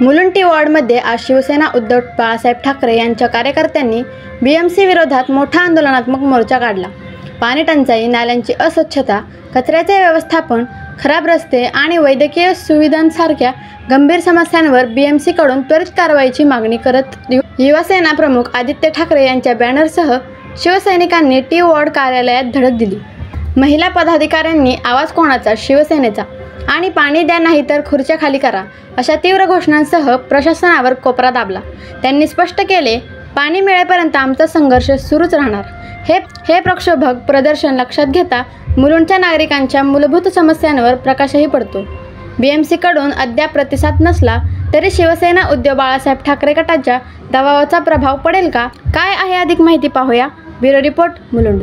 Mulund T वॉर्डमध्ये आज शिवसेना उद्धव बाळासाहेब ठाकरे यांच्या कार्यकर्त्यांनी बीएमसी विरोधात मोठा आंदोलनात्मक मोर्चा काढला। पाणी टंचाई, नाल्यांची अस्वच्छता, कचऱ्याचे व्यवस्थापन, खराब रस्ते आणि वैद्यकीय सुविधांसारख्या गंभीर समस्यांवर बीएमसीकडून त्वरित कारवाईची मागणी करत युवासेना प्रमुख आदित्य ठाकरे यांच्या बॅनरसह शिवसैनिकांनी टी वॉर्ड कार्यालयात धडक दिली। महिला पदाधिकाऱ्यांनी आवाज कोणाचा? शिवसेनेचा आणि पाणी द्या नाही तर खुर्च्या खाली करा अशा तीव्र घोषणांसह प्रशासनावर कोपरा दाबला। त्यांनी स्पष्ट केले, पाणी मिळेपर्यंत आमचा संघर्ष सुरूच राहणार। हे प्रक्षोभक प्रदर्शन लक्षात घेता मुलुंडच्या नागरिकांच्या मूलभूत समस्यांवर प्रकाशही पडतो। बीएमसीकडून अद्याप प्रतिसाद नसला तरी शिवसेना उद्धव बाळासाहेब ठाकरे गटाच्या दबावाचा प्रभाव पडेल का? काय आहे अधिक माहिती पाहूया। Bureau report, Mulund.